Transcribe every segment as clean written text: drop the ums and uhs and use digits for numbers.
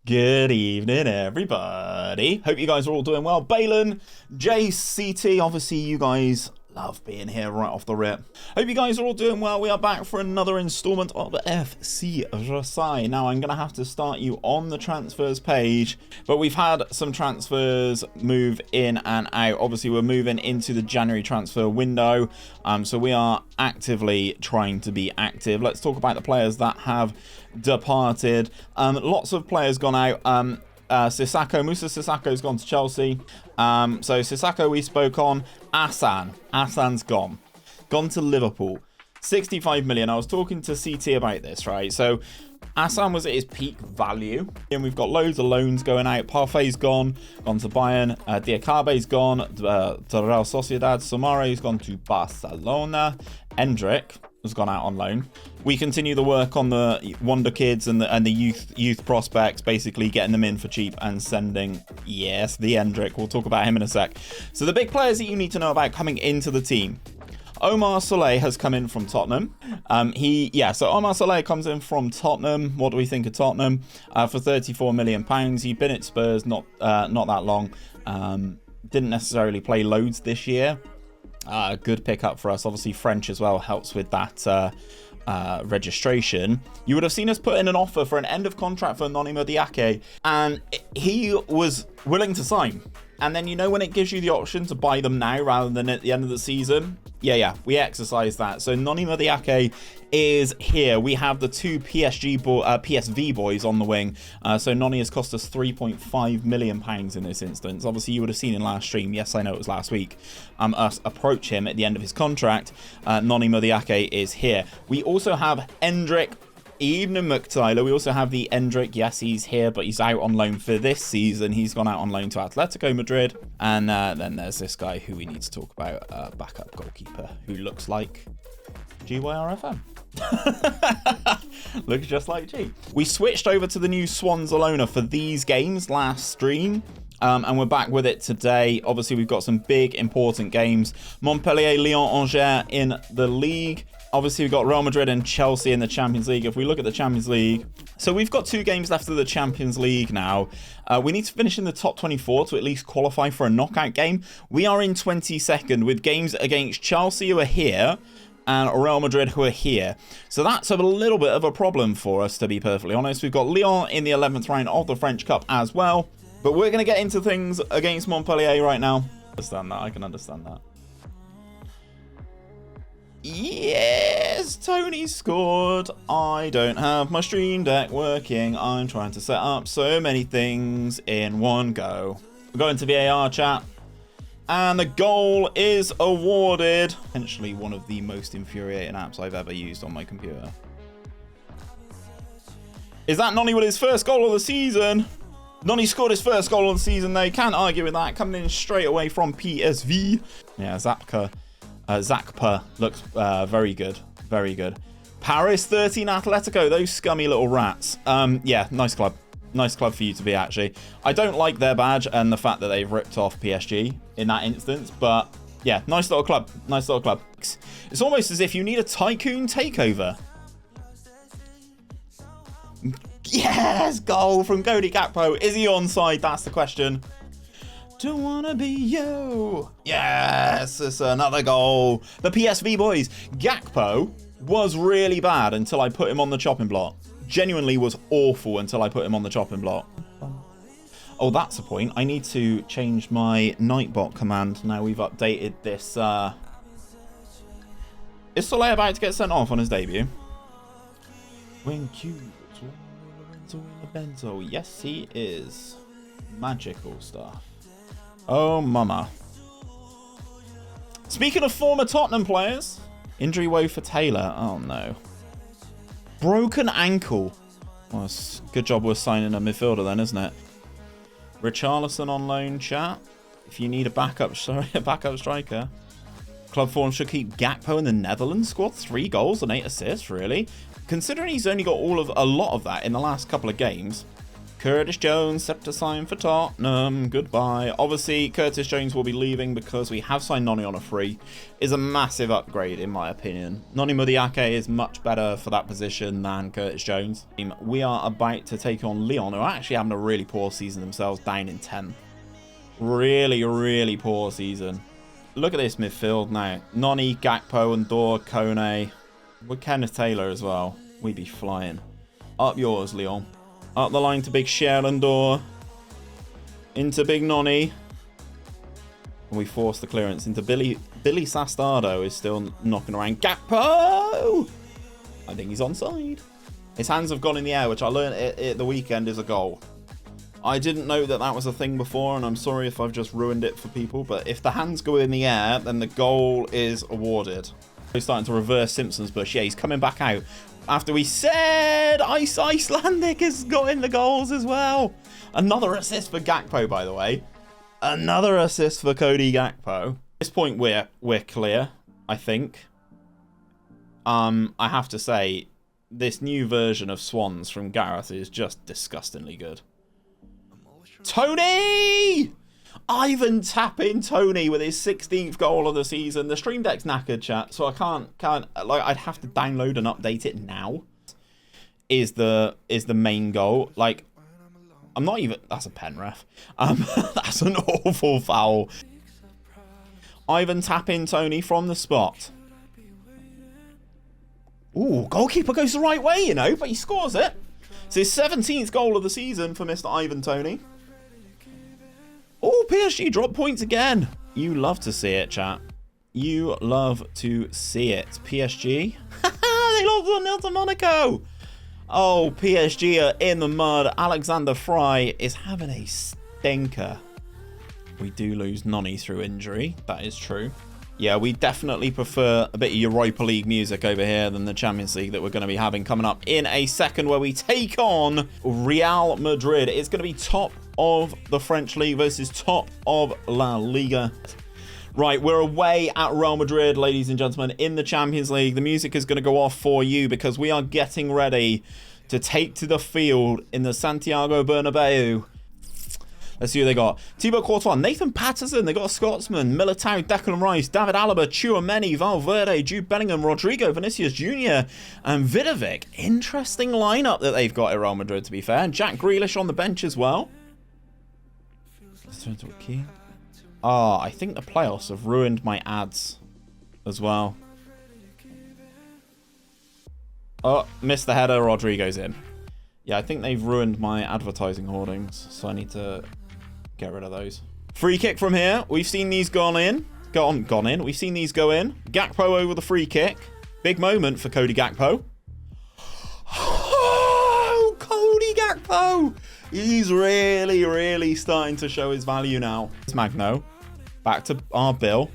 Good evening, everybody. Hope you guys are all doing well. Balin, JCT, obviously you guys love being here right off the rip. Hope you guys are all doing well. We are back for another installment of FC Versailles. Now, I'm going to have to start you on the transfers page, but we've had some transfers move in and out. Obviously, we're moving into the January transfer window, so we are actively trying to be active. Let's talk about the players that have departed. Lots of players gone out. Musa Sissako's gone to Chelsea. So Sissako we spoke on. Hassan's gone to Liverpool. 65 million. I was talking to CT about this, right? So Hassan was at his peak value, and we've got loads of loans going out. Parfay's gone to Bayern. 𝘼𝙗𝙗𝙤 gone to Real Sociedad. Soumare's gone to Barcelona. Hendrik has gone out on loan. We continue the work on the wonder kids and the youth prospects, basically getting them in for cheap and sending, yes, the Hendrik. We'll talk about him in a sec. So the big players that you need to know about coming into the team. Omar Soleil has come in from Tottenham. So Omar Soleil comes in from Tottenham. What do we think of Tottenham? For £34 million. He'd been at Spurs not that long. Didn't necessarily play loads this year. Good pickup for us. Obviously, French as well helps with that registration. You would have seen us put in an offer for an end of contract for 𝘼𝙗𝙗𝙤𝙗, and he was willing to sign. And then, you know, when it gives you the option to buy them now rather than at the end of the season, we exercise that. So 𝘼𝙗𝙗𝙗 is here. We have the two PSV boys on the wing. So Noni has cost us £3.5 million in this instance. Obviously, you would have seen in last stream, yes, I know it was last week, us approach him at the end of his contract. 𝘼𝙗𝙗𝙗𝙗 is here. We also have Hendrik. 𝘼𝙗𝙗𝙗𝙗𝙗. We also have the Hendrik. Yes, he's here, but he's out on loan for this season. He's gone out on loan to Atletico Madrid. And then there's this guy who we need to talk about, backup goalkeeper, who looks like 𝘼𝙗𝙗𝙗𝙗. Looks just like G. We switched over to the new Swanzalona for these games last stream. And we're back with it today. Obviously, we've got some big, important games. Montpellier, Lyon, Angers in the league. Obviously, we've got Real Madrid and Chelsea in the Champions League. If we look at the Champions League, so we've got 2 games left of the Champions League now. We need to finish in the top 24 to at least qualify for a knockout game. We are in 22nd with games against Chelsea, who are here, and Real Madrid, who are here. So that's a little bit of a problem for us, to be perfectly honest. We've got Lyon in the 11th round of the French Cup as well. But we're going to get into things against Montpellier right now. I can understand that. Yes, Tony scored. I don't have my stream deck working. I'm trying to set up so many things in one go. We're going to VAR chat. And the goal is awarded. Potentially one of the most infuriating apps I've ever used on my computer. Is that Noni with his first goal of the season? Noni scored his first goal of the season, though. Can't argue with that. Coming in straight away from PSV. Yeah, 𝘼𝙗𝙗𝙗𝙗 looks very good. Very good. Paris 13 Atletico. Those scummy little rats. Yeah, nice club. Nice club for you to be, actually. I don't like their badge and the fact that they've ripped off PSG in that instance. But, yeah, nice little club. Nice little club. It's almost as if you need a tycoon takeover. Yes! Goal from Cody Gakpo. Is he onside? That's the question. Don't wanna be you. Yes, it's another goal. The PSV boys. Gakpo was really bad until I put him on the chopping block. Genuinely was awful until I put him on the chopping block. Oh, that's a point. I need to change my Nightbot command. Now we've updated this. Is Soleil about to get sent off on his debut? When Q Bento. Yes, he is. Magical stuff. Oh, mama. Speaking of former Tottenham players, injury woe for Taylor. Oh, no. Broken ankle. Well, good job we're signing a midfielder then, isn't it? Richarlison on loan, chat. If you need a backup striker. Club form should keep Gakpo in the Netherlands squad. 3 goals and 8 assists, really? Considering he's only got a lot of that in the last couple of games. Curtis Jones set to sign for Tottenham. Goodbye. Obviously, Curtis Jones will be leaving because we have signed Noni on a free. Is a massive upgrade, in my opinion. 𝘼𝙗𝙗𝙕 is much better for that position than Curtis Jones. We are about to take on Lyon, who are actually having a really poor season themselves, down in 10th. Really, really poor season. Look at this midfield now. Noni, Gakpo, and Dor, Kone. With Kenneth Taylor as well. We be flying. Up yours, Lyon. Up the line to Big Sherlandor. Into Big Noni. And we force the clearance into Billy Sastardo is still knocking around. Gakpo! I think he's onside. His hands have gone in the air, which I learned at the weekend is a goal. I didn't know that that was a thing before, and I'm sorry if I've just ruined it for people, but if the hands go in the air, then the goal is awarded. He's starting to reverse Simpson's Bush. Yeah, he's coming back out. After we said Icelandic has got in the goals as well. Another assist for Gakpo, by the way. Another assist for Cody Gakpo. At this point, we're clear, I think. I have to say, this new version of Swans from Gareth is just disgustingly good. Tony! Ivan tapping Tony with his 16th goal of the season. The stream deck's knackered, chat, so I can't like, I'd have to download and update it now. Is the main goal. Like, I'm not even, that's a pen ref. That's an awful foul. Ivan tapping Tony from the spot. Ooh, goalkeeper goes the right way, you know, but he scores it. It's his 17th goal of the season for Mr. Ivan Toney. Oh, PSG drop points again. You love to see it, chat. You love to see it. PSG. They lost 1-0 to Monaco. Oh, PSG are in the mud. Alexander Fry is having a stinker. We do lose Noni through injury. That is true. Yeah, we definitely prefer a bit of Europa League music over here than the Champions League that we're going to be having coming up in a second, where we take on Real Madrid. It's going to be top of the French league versus top of La Liga. Right, we're away at Real Madrid, ladies and gentlemen, in the Champions League. The music is going to go off for you because we are getting ready to take to the field in the Santiago Bernabeu. Let's see who they got. Thibaut Courtois, Nathan Patterson, they got a Scotsman, Militao, Declan Rice, David Alaba, Tchouameni, Valverde, Jude Bellingham, Rodrigo, Vinicius Jr. and Vidovic. Interesting lineup that they've got at Real Madrid, to be fair. And Jack Grealish on the bench as well. Let's turn to a key. Oh, I think the playoffs have ruined my ads as well. Oh, missed the header, Rodrigo's in. Yeah, I think they've ruined my advertising hoardings, so I need to get rid of those. Free kick from here. We've seen these gone in. We've seen these go in. Gakpo over the free kick. Big moment for Cody Gakpo. Oh, Cody Gakpo! He's really, really starting to show his value now. It's Magno. Back to our Bill.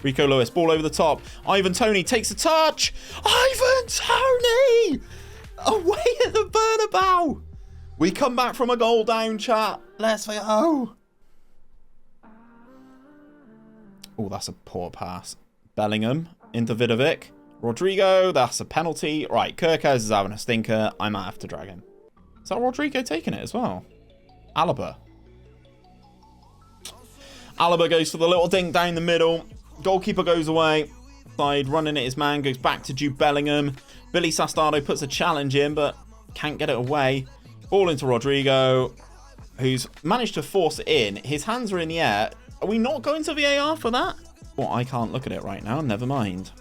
Rico Lewis, ball over the top. Ivan Toney takes a touch. Ivan Toney! Away at the Bernabeu. We come back from a goal down, chat. Let's go. Oh, that's a poor pass. Bellingham into Vidovic. Rodrigo, that's a penalty. Right, Kirkez is having a stinker. I might have to drag him. Is that Rodrigo taking it as well? Alaba. Alaba goes for the little dink down the middle. Goalkeeper goes away. Side running at his man, goes back to Jude Bellingham. Billy Sastardo puts a challenge in, but can't get it away. Ball into Rodrigo, who's managed to force it in. His hands are in the air. Are we not going to VAR for that? Well, I can't look at it right now. Never mind.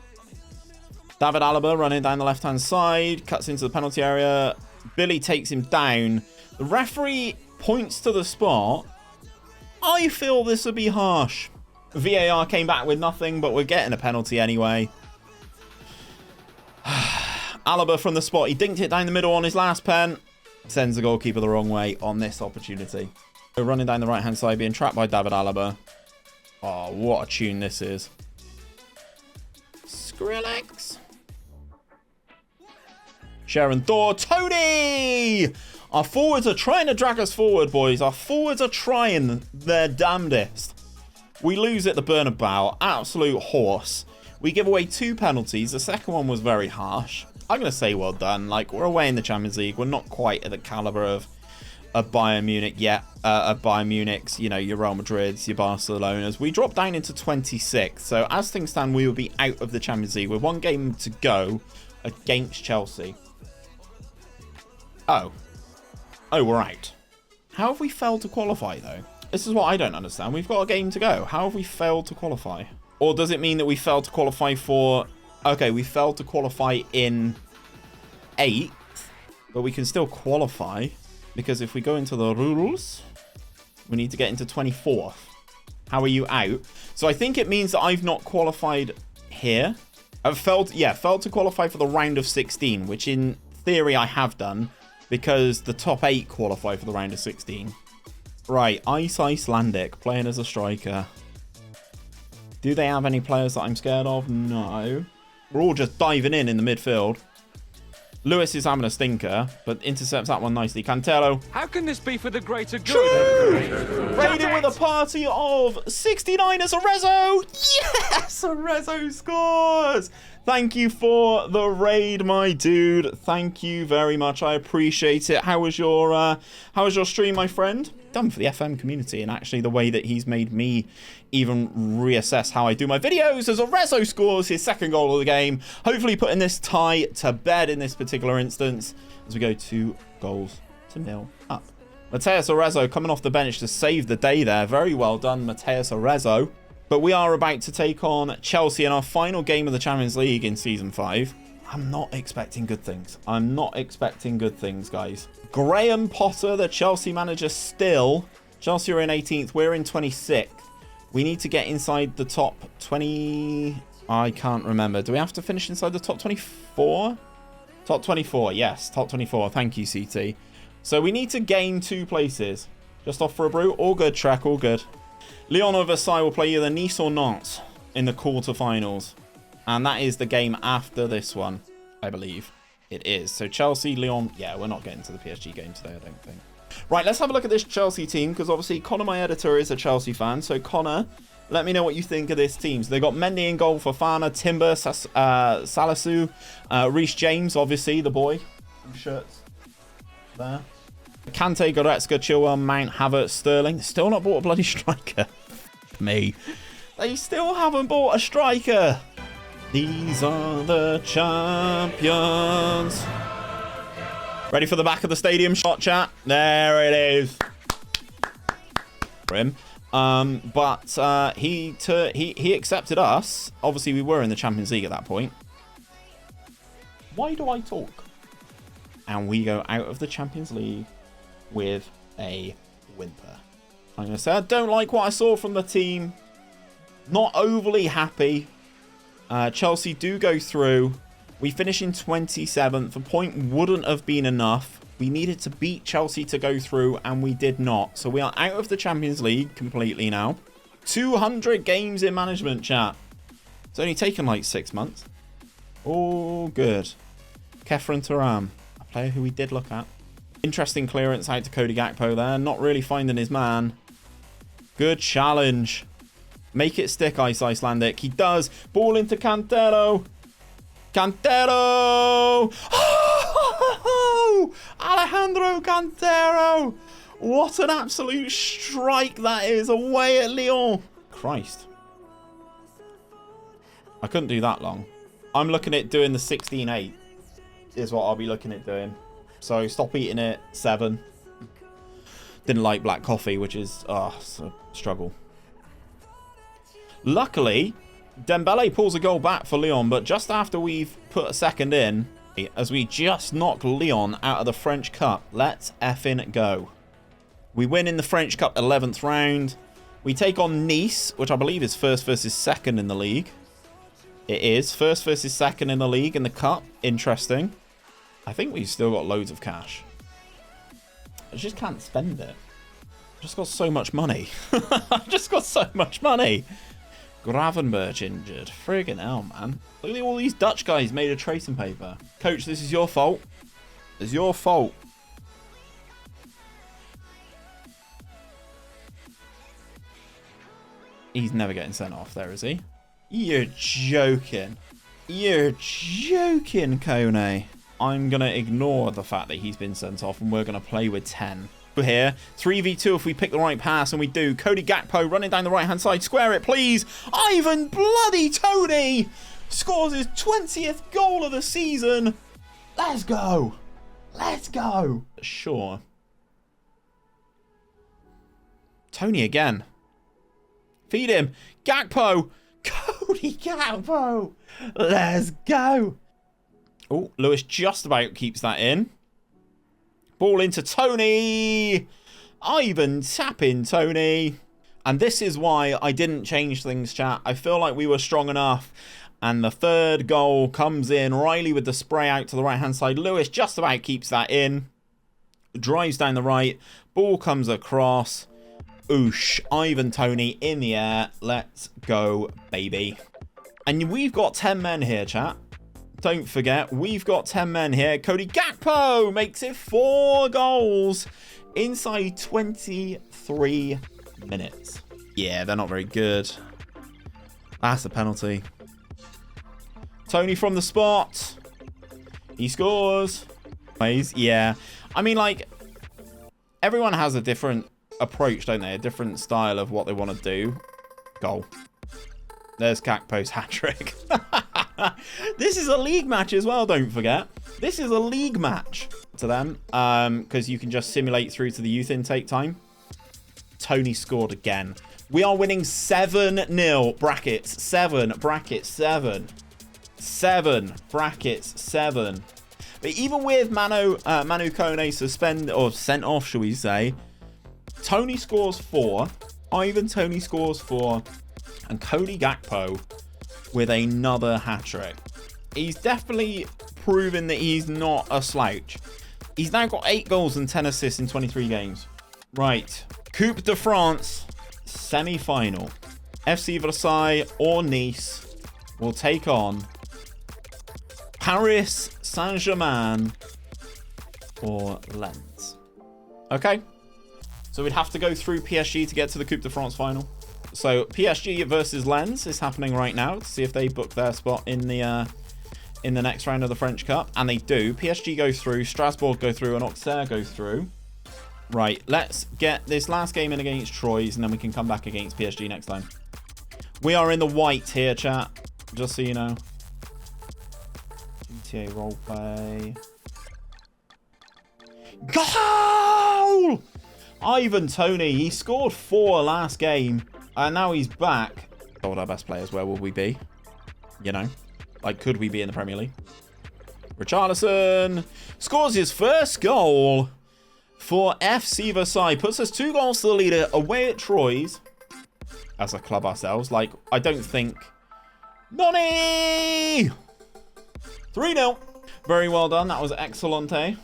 David Alaba running down the left-hand side. Cuts into the penalty area. Billy takes him down. The referee points to the spot. I feel this would be harsh. VAR came back with nothing, but we're getting a penalty anyway. Alaba from the spot. He dinked it down the middle on his last pen. Sends the goalkeeper the wrong way on this opportunity. So running down the right-hand side, being trapped by David Alaba. Oh, what a tune this is. Skrillex. Sharon Thor. Tony! Our forwards are trying to drag us forward, boys. Our forwards are trying their damnedest. We lose at the Bernabeu. Absolute horse. We give away 2 penalties. The second one was very harsh. I'm going to say well done. Like, we're away in the Champions League. We're not quite at the caliber of Bayern Munich, yeah, a Bayern Munich's, you know, your Real Madrid's, your Barcelona's. We dropped down into 26th. So as things stand, we will be out of the Champions League with one game to go against Chelsea. Oh, we're out. How have we failed to qualify, though? This is what I don't understand. We've got a game to go. How have we failed to qualify? Or does it mean that we failed to qualify for... Okay, we failed to qualify in 8th, but we can still qualify, because if we go into the rules, we need to get into 24th. How are you out? So I think it means that I've not qualified here. I've failed to qualify for the round of 16, which in theory I have done, because the top 8 qualify for the round of 16. Right, 𝘼𝙗𝙗𝙕 playing as a striker. Do they have any players that I'm scared of? No. We're all just diving in the midfield. Lewis is having a stinker, but intercepts that one nicely. Cantero. How can this be for the greater good? Raiding with a party of 69ers. Arezzo! Yes! Arezzo scores! Thank you for the raid, my dude. Thank you very much. I appreciate it. How was your stream, my friend? Done for the FM community, and actually the way that he's made me even reassess how I do my videos as Arezzo scores his second goal of the game, hopefully putting this tie to bed in this particular instance as we go 2-0 up. Mateus Arezzo coming off the bench to save the day there. Very well done, Mateus Arezzo. But we are about to take on Chelsea in our final game of the Champions League in Season 5. I'm not expecting good things. I'm not expecting good things, guys. Graham Potter, the Chelsea manager, still. Chelsea are in 18th. We're in 26th. We need to get inside the top 20... I can't remember. Do we have to finish inside the top 24? Top 24, yes. Top 24. Thank you, CT. So we need to gain 2 places. Just off for a brew. All good, Trek. All good. Lyon or Versailles will play either Nice or Nantes in the quarterfinals. And that is the game after this one, I believe. It is. So Chelsea, Lyon. Yeah, we're not getting to the PSG game today, I don't think. Right, let's have a look at this Chelsea team, because obviously Connor, my editor, is a Chelsea fan. So Connor, let me know what you think of this team. So they got Mendy in goal for Fana, Timber, Salisu, Reece James, obviously, the boy. Shirts there. Kante, Goretzka, Chilwell, Mount, Havertz, Sterling. Still not bought a bloody striker. Me. They still haven't bought a striker. These are the champions. Ready for the back of the stadium shot, chat? There it is. For him. But he accepted us. Obviously, we were in the Champions League at that point. Why do I talk? And we go out of the Champions League with a whimper. I'm going to say I don't like what I saw from the team. Not overly happy. Chelsea do go through. We finish in 27th. A point wouldn't have been enough. We needed to beat Chelsea to go through, and we did not. So we are out of the Champions League completely now. 200 games in management, chat. It's only taken like 6 months. Oh, good. Kefren Turam, a player who we did look at. Interesting clearance out to Cody Gakpo there. Not really finding his man. Good challenge. Make it stick, 𝘼𝙗𝙗𝙕. He does. Ball into Cantero. Cantero! Oh! Alejandro Cantero! What an absolute strike that is away at Lyon. Christ. I couldn't do that long. I'm looking at doing the 16-8 is what I'll be looking at doing. So stop eating it. 7. Didn't like black coffee, which is it's a struggle. Luckily, Dembele pulls a goal back for Lyon, but just after we've put a second in, as we just knock Lyon out of the French Cup. Let's effing go. We win in the French Cup 11th round. We take on Nice, which I believe is first versus second in the league. It is first versus second in the league in the cup. Interesting. I think we've still got loads of cash. I just can't spend it. I've just got so much money. I've just got so much money. Gravenberch injured. Friggin' hell, man. Look at all these Dutch guys made of tracing paper. Coach, this is your fault. It's your fault. He's never getting sent off there, is he? You're joking. You're joking, Kone. I'm going to ignore the fact that he's been sent off and we're going to play with 10. here. 3v2 if we pick the right pass, and we do. Cody Gakpo running down the right-hand side. Square it, please. 𝘼𝙗 bloody 𝘼𝙗 scores his 20th goal of the season. Let's go. Let's go. Sure. Tony again. Feed him. Gakpo. Cody Gakpo. Let's go. Oh, Lewis just about keeps that in. Ball into Tony. 𝘼𝙗 tapping Tony. And this is why I didn't change things, chat. I feel like we were strong enough. And the third goal comes in. Riley with the spray out to the right-hand side. Lewis just about keeps that in. Drives down the right. Ball comes across. Oosh. 𝘼𝙗 Tony in the air. Let's go, baby. And we've got 10 men here, chat. Don't forget, we've got 10 men here. Cody Gakpo makes it 4 goals inside 23 minutes. Yeah, they're not very good. That's a penalty. Tony from the spot. He scores. Yeah. I mean, like, everyone has a different approach, don't they? A different style of what they want to do. Goal. There's Gakpo's hat-trick. This is a league match as well, don't forget. This is a league match to them, because you can just simulate through to the youth intake time. Tony scored again. We are winning 7-0. Brackets 7. Brackets 7. 7. Brackets 7. But even with Manu Kone suspended, or sent off, shall we say, Tony scores 4. 𝘼𝙗 Tony scores 4. And Cody Gakpo with another hat-trick. He's definitely proven that he's not a slouch. He's now got 8 goals and 10 assists in 23 games. Right. Coupe de France semi-final. FC Versailles or Nice will take on Paris Saint-Germain or Lens. Okay. So we'd have to go through PSG to get to the Coupe de France final. So PSG versus Lens is happening right now to see if they book their spot in the next round of the French Cup, and they do. PSG go through, Strasbourg go through, and Auxerre go through. Right, let's get this last game in against Troyes, and then we can come back against PSG next time. We are in the white here, chat. Just so you know. GTA roleplay. Goal! 𝘼𝙗 Tony, he scored 4 last game. And now he's back. Told our best players, where will we be? You know, like, could we be in the Premier League? Richarlison scores his first goal for FC Versailles. Puts us 2 goals to the leader away at Troyes. As a club ourselves. Like, I don't think... Nonny! 3-0. Very well done. That was excellente.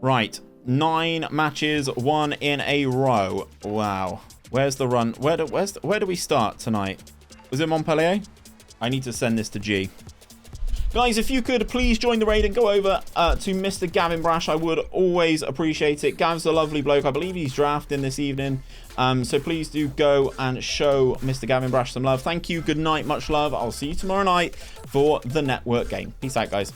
Right. 9 matches, 1 in a row. Wow. Where's the run? Where do we start tonight? Was it Montpellier? I need to send this to G. Guys, if you could please join the raid and go over to Mr. 𝘼𝙗, I would always appreciate it. Gav's a lovely bloke. I believe he's drafting this evening. So please do go and show Mr. 𝘼𝙗 some love. Thank you. Good night. Much love. I'll see you tomorrow night for the network game. Peace out, guys.